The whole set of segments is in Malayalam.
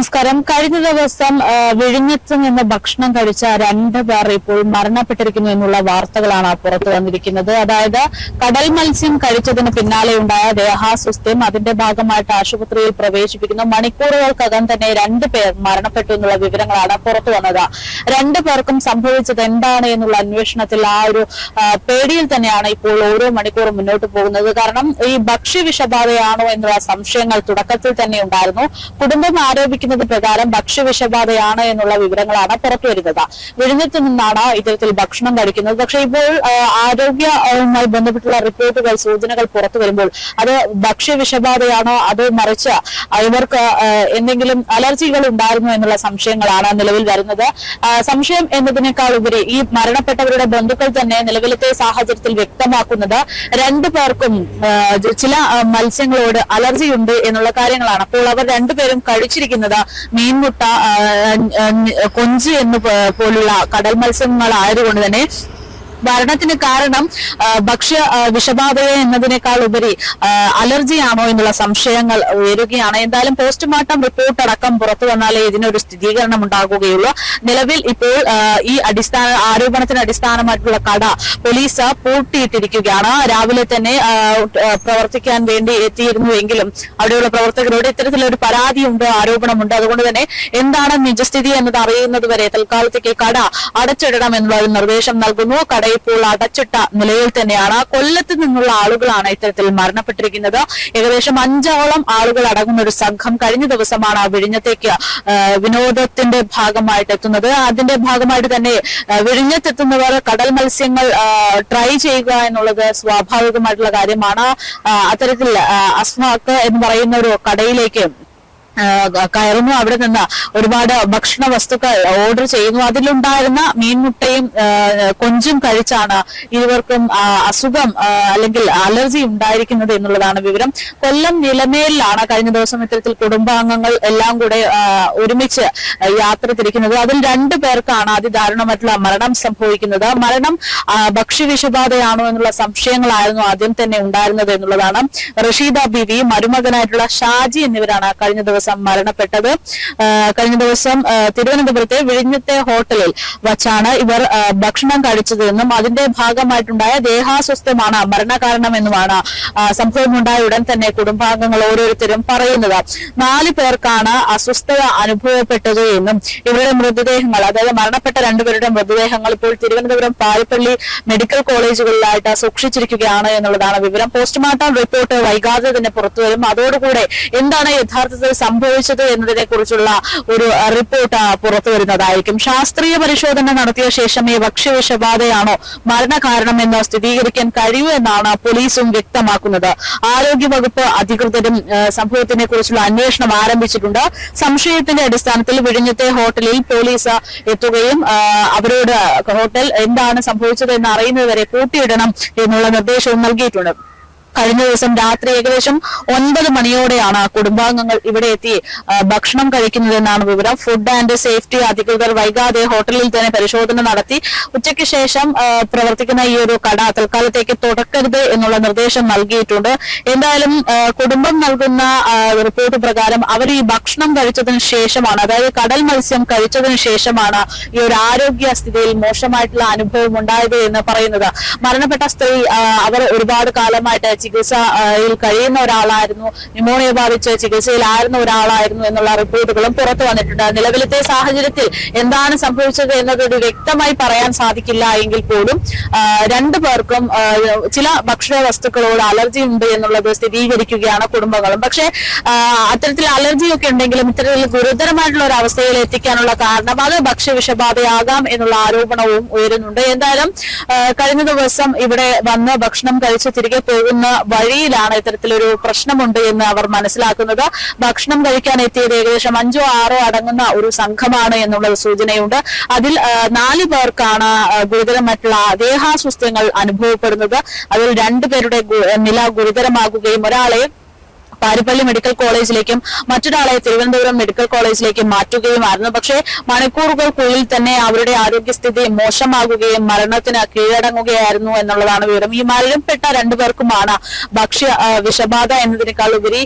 നമസ്കാരം. കഴിഞ്ഞ ദിവസം വിഴിഞ്ഞത്ത് നിന്ന് ഭക്ഷണം കഴിച്ച 2 പേർ ഇപ്പോൾ മരണപ്പെട്ടിരിക്കുന്നു എന്നുള്ള വാർത്തകളാണ് പുറത്തു വന്നിരിക്കുന്നത്. അതായത് കടൽ മത്സ്യം കഴിച്ചതിന് പിന്നാലെ ഉണ്ടായ ദേഹാസ്വസ്ഥ്യം, അതിന്റെ ഭാഗമായിട്ട് ആശുപത്രിയിൽ പ്രവേശിപ്പിക്കുന്നു. മണിക്കൂറുകൾക്കകം തന്നെ 2 പേർ മരണപ്പെട്ടു എന്നുള്ള വിവരങ്ങളാണ് പുറത്തു വന്നത്. 2 പേർക്കും സംഭവിച്ചത് എന്താണ് എന്നുള്ള അന്വേഷണത്തിൽ ആ ഒരു പേടിയിൽ തന്നെയാണ് ഇപ്പോൾ ഓരോ മണിക്കൂറും മുന്നോട്ട് പോകുന്നത്. കാരണം ഈ ഭക്ഷ്യവിഷബാധയാണോ എന്നുള്ള സംശയങ്ങൾ തുടക്കത്തിൽ തന്നെ ഉണ്ടായിരുന്നു. കുടുംബം ആരോപിക്കുന്നത് പ്രകാരം ഭക്ഷ്യവിഷബാധയാണ് എന്നുള്ള വിവരങ്ങളാണ് പുറത്തുവരുന്നത്. വിഴിഞ്ഞത്ത് നിന്നാണ് ഇത്തരത്തിൽ ഭക്ഷണം കഴിക്കുന്നത്. പക്ഷേ ഇപ്പോൾ ആരോഗ്യവുമായി ബന്ധപ്പെട്ടുള്ള റിപ്പോർട്ടുകൾ, സൂചനകൾ പുറത്തു വരുമ്പോൾ അത് ഭക്ഷ്യവിഷബാധയാണോ അതോ മറിച്ച് ഇവർക്ക് എന്തെങ്കിലും അലർജികൾ ഉണ്ടായിരുന്നു എന്നുള്ള സംശയങ്ങളാണ് നിലവിൽ വരുന്നത്. സംശയം എന്നതിനേക്കാൾ ഉപരി ഈ മരണപ്പെട്ടവരുടെ ബന്ധുക്കൾ തന്നെ നിലവിലത്തെ സാഹചര്യത്തിൽ വ്യക്തമാക്കുന്നത് 2 പേർക്കും ചില മത്സ്യങ്ങളോട് അലർജിയുണ്ട് എന്നുള്ള കാര്യങ്ങളാണ്. അപ്പോൾ അവർ 2 പേരും കഴിച്ചിരിക്കുന്നത് മീൻമുട്ട, കൊഞ്ച് പോലുള്ള കടൽ മത്സ്യങ്ങളായതുകൊണ്ട് തന്നെ മരണത്തിന് കാരണം ഭക്ഷ്യ വിഷബാധ എന്നതിനേക്കാൾ ഉപരി അലർജിയാണോ എന്നുള്ള സംശയങ്ങൾ ഉയരുകയാണ്. എന്തായാലും പോസ്റ്റ്മോർട്ടം റിപ്പോർട്ട് അടക്കം പുറത്തു വന്നാലേ ഇതിനൊരു സ്ഥിരീകരണം ഉണ്ടാകുകയുള്ളൂ. നിലവിൽ ഇപ്പോൾ ഈ ആരോപണത്തിന് അടിസ്ഥാനമായിട്ടുള്ള കട പോലീസ് പൂട്ടിയിട്ടിരിക്കുകയാണ്. രാവിലെ തന്നെ പ്രവർത്തിക്കാൻ വേണ്ടി എത്തിയിരുന്നുവെങ്കിലും അവിടെയുള്ള പ്രവർത്തകരോട് ഇത്തരത്തിലൊരു പരാതിയുണ്ട്, ആരോപണമുണ്ട്. അതുകൊണ്ട് തന്നെ എന്താണ് നിജസ്ഥിതി എന്നത് അറിയുന്നത് വരെ തൽക്കാലത്തേക്ക് കട അടച്ചിടണം എന്നുള്ള നിർദ്ദേശം നൽകുന്നു. കട ഇപ്പോൾ അടച്ചിട്ട നിലയിൽ തന്നെയാണ്. കൊല്ലത്ത് നിന്നുള്ള ആളുകളാണ് ഇത്തരത്തിൽ മരണപ്പെട്ടിരിക്കുന്നത്. ഏകദേശം 5ഓളം ആളുകൾ അടങ്ങുന്ന ഒരു സംഘം കഴിഞ്ഞ ദിവസമാണ് വിഴിഞ്ഞത്തേക്ക് വിനോദത്തിന്റെ ഭാഗമായിട്ട് എത്തുന്നത്. അതിന്റെ ഭാഗമായിട്ട് തന്നെ വിഴിഞ്ഞത്തെത്തുന്നവർ കടൽ മത്സ്യങ്ങൾ ട്രൈ ചെയ്യുക എന്നുള്ളത് സ്വാഭാവികമായിട്ടുള്ള കാര്യമാണ്. അത്തരത്തിൽ അസ്മാക്ക് എന്ന് പറയുന്ന ഒരു കടയിലേക്ക് കയറുന്നു. അവിടെ നിന്ന് ഒരുപാട് ഭക്ഷണ വസ്തുക്കൾ ഓർഡർ ചെയ്യുന്നു. അതിലുണ്ടായിരുന്ന മീൻമുട്ടയും കൊഞ്ചും കഴിച്ചാണ് ഇരുവർക്കും അസുഖം അല്ലെങ്കിൽ അലർജി ഉണ്ടായിരിക്കുന്നത് എന്നുള്ളതാണ് വിവരം. കൊല്ലം നിലമേലിലാണ് കഴിഞ്ഞ ദിവസം ഇത്തരത്തിൽ കുടുംബാംഗങ്ങൾ എല്ലാം കൂടെ ഒരുമിച്ച് യാത്ര തിരിക്കുന്നത്. അതിൽ 2 പേർക്കാണ് അതിദാരുണമായിട്ടുള്ള മരണം സംഭവിക്കുന്നത്. മരണം ഭക്ഷ്യവിഷബാധയാണോ എന്നുള്ള സംശയങ്ങളായിരുന്നു ആദ്യം തന്നെ ഉണ്ടായിരുന്നത് എന്നുള്ളതാണ്. റഷീദ ബീവി, മരുമകനായിട്ടുള്ള ഷാജി എന്നിവരാണ് കഴിഞ്ഞ ദിവസം മരണപ്പെട്ടത്. കഴിഞ്ഞ ദിവസം തിരുവനന്തപുരത്തെ വിഴിഞ്ഞത്തെ ഹോട്ടലിൽ വച്ചാണ് ഇവർ ഭക്ഷണം കഴിച്ചതെന്നും അതിന്റെ ഭാഗമായിട്ടുണ്ടായ ദേഹാസ്വസ്ഥമാണ് മരണകാരണം എന്നുമാണ് സംഭവമുണ്ടായ ഉടൻ തന്നെ കുടുംബാംഗങ്ങൾ ഓരോരുത്തരും പറയുന്നത്. 4 പേർക്കാണ് അസ്വസ്ഥത അനുഭവപ്പെട്ടത് എന്നും ഇവരുടെ മൃതദേഹങ്ങൾ, അതായത് മരണപ്പെട്ട 2 പേരുടെ മൃതദേഹങ്ങൾ ഇപ്പോൾ തിരുവനന്തപുരം പാരിപ്പള്ളി മെഡിക്കൽ കോളേജുകളിലായിട്ട് സൂക്ഷിച്ചിരിക്കുകയാണ് എന്നുള്ളതാണ് വിവരം. പോസ്റ്റ്മോർട്ടം റിപ്പോർട്ട് വൈകാതെ തന്നെ പുറത്തുവരും. അതോടുകൂടെ എന്താണ് യഥാർത്ഥത്തിൽ സംഭവിച്ചത് എന്നതിനെ കുറിച്ചുള്ള ഒരു റിപ്പോർട്ട് പുറത്തു വരുന്നതായിരിക്കും. ശാസ്ത്രീയ പരിശോധന നടത്തിയ ശേഷമേ ഭക്ഷ്യവിഷബാധയാണോ മരണകാരണം എന്ന് സ്ഥിരീകരിക്കാൻ കഴിയൂ എന്നാണ് പോലീസും വ്യക്തമാക്കുന്നത്. ആരോഗ്യവകുപ്പ് അധികൃതരും സംഭവത്തിനെ കുറിച്ചുള്ള അന്വേഷണം ആരംഭിച്ചിട്ടുണ്ട്. സംശയത്തിന്റെ അടിസ്ഥാനത്തിൽ വിഴിഞ്ഞത്തെ ഹോട്ടലിൽ പോലീസ് എത്തുകയും അവരോട് ഹോട്ടൽ എന്താണ് സംഭവിച്ചത് എന്ന് അറിയുന്നതുവരെ പൂട്ടിയിടണം എന്നുള്ള നിർദ്ദേശവും നൽകിയിട്ടുണ്ട്. കഴിഞ്ഞ ദിവസം രാത്രി ഏകദേശം 9 മണിയോടെയാണ് കുടുംബാംഗങ്ങൾ ഇവിടെ എത്തി ഭക്ഷണം കഴിക്കുന്നതെന്നാണ് വിവരം. ഫുഡ് ആൻഡ് സേഫ്റ്റി അധികൃതർ വൈകാതെ ഹോട്ടലിൽ തന്നെ പരിശോധന നടത്തി. ഉച്ചയ്ക്ക് ശേഷം പ്രവർത്തിക്കുന്ന ഈ ഒരു കട തൽക്കാലത്തേക്ക് തുറക്കരുത് എന്നുള്ള നിർദ്ദേശം നൽകിയിട്ടുണ്ട്. എന്തായാലും കുടുംബം നൽകുന്ന റിപ്പോർട്ട് പ്രകാരം അവർ ഈ ഭക്ഷണം കഴിച്ചതിന് ശേഷമാണ്, അതായത് കടൽ മത്സ്യം കഴിച്ചതിന് ശേഷമാണ് ഈ ഒരു ആരോഗ്യ സ്ഥിതിയിൽ മോശമായിട്ടുള്ള അനുഭവം ഉണ്ടായത് എന്ന് പറയുന്നത്. മരണപ്പെട്ട സ്ത്രീ അവർ ഒരുപാട് കാലമായിട്ട് ചികിത്സയിൽ കഴിയുന്ന ഒരാളായിരുന്നു, ന്യൂമോണിയ ബാധിച്ച് ചികിത്സയിലായിരുന്ന ഒരാളായിരുന്നു എന്നുള്ള റിപ്പോർട്ടുകളും പുറത്തു വന്നിട്ടുണ്ട്. നിലവിലത്തെ സാഹചര്യത്തിൽ എന്താണ് സംഭവിച്ചത് എന്നത് വ്യക്തമായി പറയാൻ സാധിക്കില്ല എങ്കിൽ പോലും 2 പേർക്കും ചില ഭക്ഷണ വസ്തുക്കളോട് അലർജി ഉണ്ട് എന്നുള്ളത് സ്ഥിരീകരിക്കുകയാണ് കുടുംബങ്ങളും. പക്ഷേ അത്തരത്തിൽ അലർജിയൊക്കെ ഉണ്ടെങ്കിലും ഇത്തരത്തിൽ ഗുരുതരമായിട്ടുള്ള ഒരു അവസ്ഥയിൽ എത്തിക്കാനുള്ള കാരണം അത് ഭക്ഷ്യവിഷബാധയാകാം എന്നുള്ള ആരോപണവും ഉയരുന്നുണ്ട്. എന്തായാലും കഴിഞ്ഞ ദിവസം ഇവിടെ വന്ന് ഭക്ഷണം കഴിച്ച് തിരികെ പോകുന്ന വഴിയിലാണ് ഇത്തരത്തിലൊരു പ്രശ്നമുണ്ട് എന്ന് അവർ മനസ്സിലാക്കുന്നത്. ഭക്ഷണം കഴിക്കാൻ എത്തിയത് ഏകദേശം 5ഓ 6ഓ അടങ്ങുന്ന ഒരു സംഘമാണ് എന്നുള്ള സൂചനയുണ്ട്. അതിൽ 4 പേർക്കാണ് ഗുരുതരമായിട്ടുള്ള ദേഹാസ്വസ്ഥ്യങ്ങൾ അനുഭവപ്പെടുന്നത്. അതിൽ 2 പേരുടെ നില ഗുരുതരമാകുകയും ഒരാളെ പാരിപ്പള്ളി മെഡിക്കൽ കോളേജിലേക്കും മറ്റൊരാളെ തിരുവനന്തപുരം മെഡിക്കൽ കോളേജിലേക്കും മാറ്റുകയുമായിരുന്നു. പക്ഷേ മണിക്കൂറുകൾക്കുള്ളിൽ തന്നെ അവരുടെ ആരോഗ്യസ്ഥിതി മോശമാകുകയും മരണത്തിന് കീഴടങ്ങുകയായിരുന്നു എന്നുള്ളതാണ് വിവരം. ഈ മരണപ്പെട്ട രണ്ടുപേർക്കുമാണ് ഭക്ഷ്യ വിഷബാധ എന്നതിനേക്കാൾ ഉപരി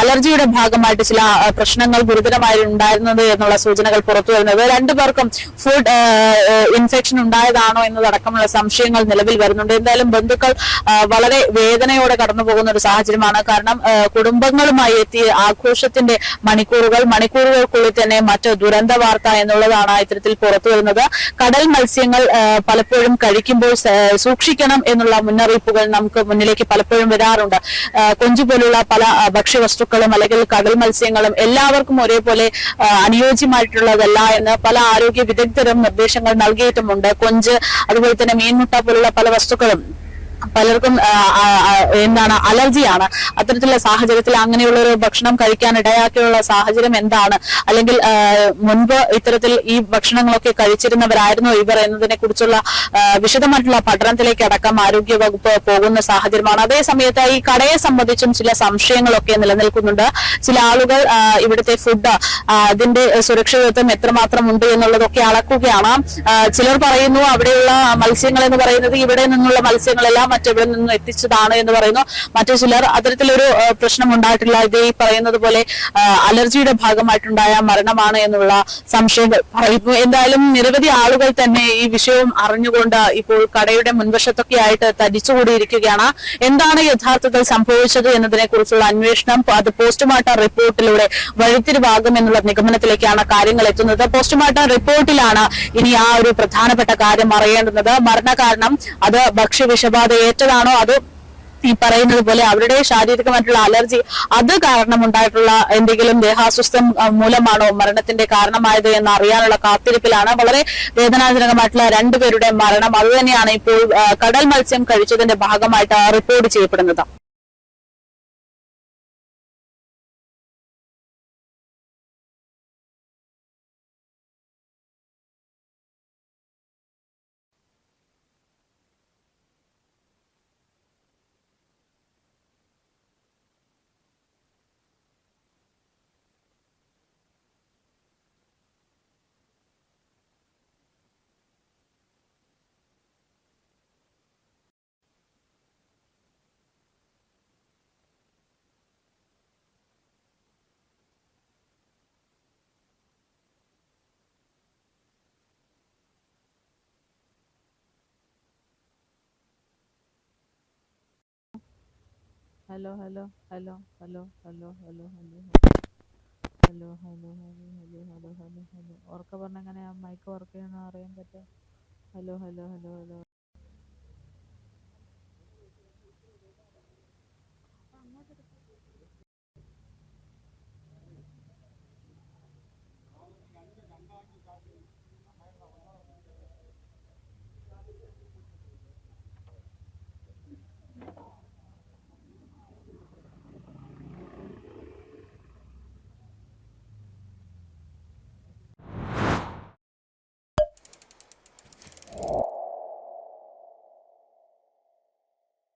അലർജിയുടെ ഭാഗമായിട്ട് ചില പ്രശ്നങ്ങൾ ഗുരുതരമായി ഉണ്ടായിരുന്നത് എന്നുള്ള സൂചനകൾ പുറത്തു വരുന്നത്. രണ്ടുപേർക്കും ഫുഡ് ഇൻഫെക്ഷൻ ഉണ്ടായതാണോ എന്നതടക്കമുള്ള സംശയങ്ങൾ നിലവിൽ വരുന്നുണ്ട്. എന്തായാലും ബന്ധുക്കൾ വളരെ വേദനയോടെ കടന്നു പോകുന്ന ഒരു സാഹചര്യമാണ്. കാരണം കുടുംബങ്ങളുമായി എത്തിയ ആഘോഷത്തിന്റെ മണിക്കൂറുകൾക്കുള്ളിൽ തന്നെ മറ്റ് ദുരന്ത വാർത്ത എന്നുള്ളതാണ് ഇത്തരത്തിൽ പുറത്തു വരുന്നത്. കടൽ മത്സ്യങ്ങൾ പലപ്പോഴും കഴിക്കുമ്പോൾ സൂക്ഷിക്കണം എന്നുള്ള മുന്നറിയിപ്പുകൾ നമുക്ക് മുന്നിലേക്ക് പലപ്പോഴും വരാറുണ്ട്. കൊഞ്ചു പോലുള്ള പല ഭക്ഷ്യവസ്തുക്കളും അല്ലെങ്കിൽ കടൽ മത്സ്യങ്ങളും എല്ലാവർക്കും ഒരേപോലെ അനുയോജ്യമായിട്ടുള്ളതല്ല എന്ന് പല ആരോഗ്യ വിദഗ്ധരും നിർദ്ദേശങ്ങൾ നൽകിയിട്ടുമുണ്ട്. കൊഞ്ച്, അതുപോലെ തന്നെ മീൻമുട്ട പോലുള്ള പല വസ്തുക്കളും പലർക്കും അലർജിയാണ്. അത്തരത്തിലുള്ള സാഹചര്യത്തിൽ അങ്ങനെയുള്ള ഒരു ഭക്ഷണം കഴിക്കാൻ ഇടയാക്കിയുള്ള സാഹചര്യം എന്താണ്, അല്ലെങ്കിൽ മുൻപ് ഇത്തരത്തിൽ ഈ ഭക്ഷണങ്ങളൊക്കെ കഴിച്ചിരുന്നവരായിരുന്നോ ഇവർ എന്നതിനെ കുറിച്ചുള്ള വിശദമായിട്ടുള്ള പഠനത്തിലേക്ക് അടക്കം ആരോഗ്യ വകുപ്പ് പോകുന്ന സാഹചര്യമാണ്. അതേസമയത്ത് ഈ കടയെ സംബന്ധിച്ചും ചില സംശയങ്ങളൊക്കെ നിലനിൽക്കുന്നുണ്ട്. ചില ആളുകൾ ഇവിടുത്തെ ഫുഡ് അതിന്റെ സുരക്ഷിതത്വം എത്രമാത്രം ഉണ്ട് എന്നുള്ളതൊക്കെ അളക്കുകയാണ്. ചിലർ പറയുന്നു അവിടെയുള്ള മത്സ്യങ്ങൾ എന്ന് പറയുന്നത് ഇവിടെ നിന്നുള്ള മത്സ്യങ്ങളെല്ലാം മറ്റെവിടെ നിന്നും എത്തിച്ചതാണ് എന്ന് പറയുന്നു. മറ്റു ചിലർ അത്തരത്തിലൊരു പ്രശ്നം ഉണ്ടായിട്ടില്ല, ഇത് ഈ പറയുന്നത് പോലെ അലർജിയുടെ ഭാഗമായിട്ടുണ്ടായ മരണമാണ് എന്നുള്ള സംശയം പറയുന്നു. എന്തായാലും നിരവധി ആളുകൾ തന്നെ ഈ വിഷയവും അറിഞ്ഞുകൊണ്ട് ഇപ്പോൾ കടയുടെ മുൻവശത്തൊക്കെ ആയിട്ട് തടിച്ചുകൂടിയിരിക്കുകയാണ്. എന്താണ് യഥാർത്ഥത്തിൽ സംഭവിച്ചത് എന്നതിനെ കുറിച്ചുള്ള അന്വേഷണം അത് പോസ്റ്റ്മോർട്ടം റിപ്പോർട്ടിലൂടെ വഴിത്തിരിവാകും എന്നുള്ള നിഗമനത്തിലേക്കാണ് കാര്യങ്ങൾ എത്തുന്നത്. പോസ്റ്റ്മോർട്ടം റിപ്പോർട്ടിലാണ് ഇനി ആ ഒരു പ്രധാനപ്പെട്ട കാര്യം അറിയേണ്ടുന്നത്. മരണകാരണം അത് ഭക്ഷ്യവിഷബാധ ഏറ്റതാണോ അതോ ഈ പറയുന്നത് പോലെ അവരുടെ ശാരീരികമായിട്ടുള്ള അലർജി അത് കാരണമുണ്ടായിട്ടുള്ള എന്തെങ്കിലും ദേഹാസ്വസ്ഥം മൂലമാണോ മരണത്തിന്റെ കാരണമായത് എന്ന് അറിയാനുള്ള കാത്തിരിപ്പിലാണ്. വളരെ വേദനാജനകമായിട്ടുള്ള രണ്ടുപേരുടെ മരണം അതുതന്നെയാണ് ഇപ്പോൾ കടൽ മത്സ്യം കഴിച്ചതിന്റെ ഭാഗമായിട്ട് റിപ്പോർട്ട് ചെയ്യപ്പെടുന്നത്. Hello hello hello hello hello hello hello hello hello hello hello hello hello hello ഉറക്കെ പറഞ്ഞ എങ്ങനെയാ മൈക്ക് വർക്ക് ചെയ്യുന്ന അറിയാൻ പറ്റുക. Hello hello hello hello